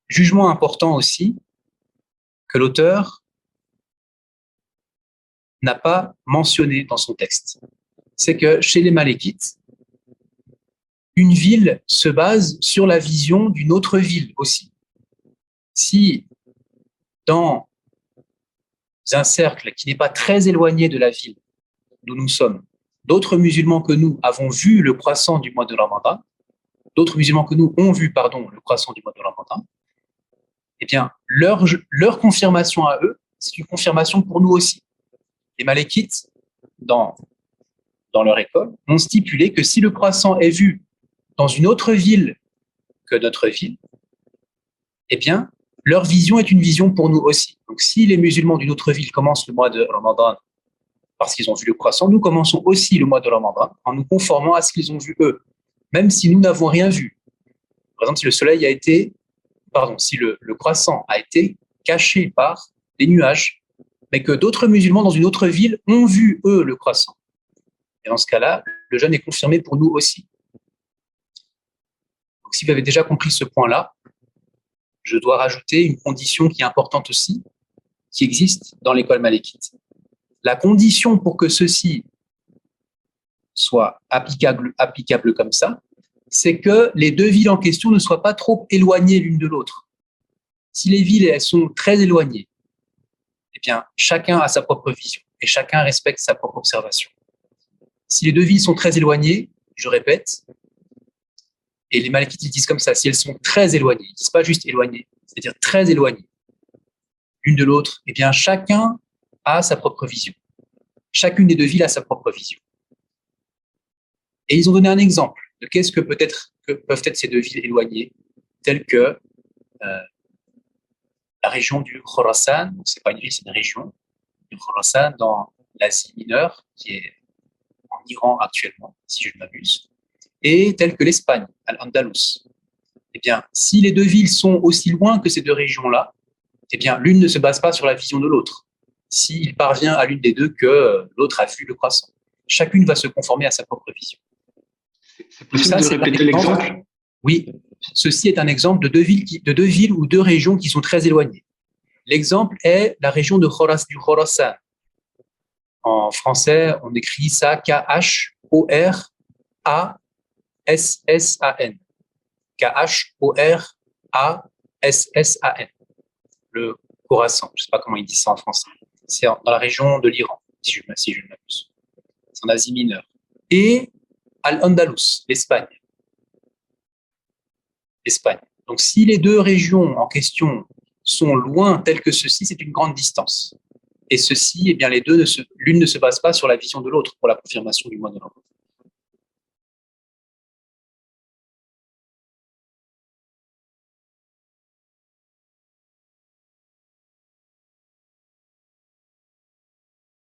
Jugement important aussi que l'auteur n'a pas mentionné dans son texte. C'est que chez les Malékites, une ville se base sur la vision d'une autre ville aussi. Si dans un cercle qui n'est pas très éloigné de la ville d'où nous sommes, d'autres musulmans que nous avons vu le croissant du mois de Ramadan, d'autres musulmans que nous ont vu, le croissant du mois de Ramadan, eh bien, leur confirmation à eux, c'est une confirmation pour nous aussi. Les Malékites, dans leur école, ont stipulé que si le croissant est vu dans une autre ville que notre ville, eh bien, leur vision est une vision pour nous aussi. Donc, si les musulmans d'une autre ville commencent le mois de Ramadan parce qu'ils ont vu le croissant, nous commençons aussi le mois de Ramadan en nous conformant à ce qu'ils ont vu eux, même si nous n'avons rien vu. Par exemple, si le soleil a été, si le croissant a été caché par des nuages, mais que d'autres musulmans dans une autre ville ont vu eux le croissant. Et dans ce cas-là, le jeûne est confirmé pour nous aussi. Donc, si vous avez déjà compris ce point-là, je dois rajouter une condition qui est importante aussi, qui existe dans l'école malékite. La condition pour que ceci soit applicable comme ça, c'est que les deux villes en question ne soient pas trop éloignées l'une de l'autre. Si les villes elles sont très éloignées, eh bien, chacun a sa propre vision et chacun respecte sa propre observation. Si les deux villes sont très éloignées, je répète, et les malékites disent comme ça, si elles sont très éloignées, ils ne disent pas juste éloignées, c'est-à-dire très éloignées l'une de l'autre, eh bien, chacun a sa propre vision. Chacune des deux villes a sa propre vision. Et ils ont donné un exemple de qu'est-ce que peuvent être ces deux villes éloignées, telles que la région du Khorasan, donc c'est pas une ville, c'est une région du Khorasan dans l'Asie mineure, qui est en Iran actuellement, si je ne m'abuse, et telle que l'Espagne, Al-Andalus. Eh bien, si les deux villes sont aussi loin que ces deux régions-là, eh bien, l'une ne se base pas sur la vision de l'autre. S'il parvient à l'une des deux que l'autre a vu le croissant, chacune va se conformer à sa propre vision. C'est possible de répéter l'exemple ? Oui, ceci est un exemple de deux villes ou deux régions qui sont très éloignées. L'exemple est la région du Khorasan. En français, on écrit ça K-H-O-R-A-S-S-A-N. K-H-O-R-A-S-S-A-N. Le Khorasan, je ne sais pas comment ils disent ça en français. C'est dans la région de l'Iran, si je ne m'abuse. C'est en Asie mineure. Et Al-Andalus, l'Espagne. Donc, si les deux régions en question sont loin telles que ceci, c'est une grande distance. Et ceci, eh bien, l'une ne se base pas sur la vision de l'autre pour la confirmation du mois de Ramadan.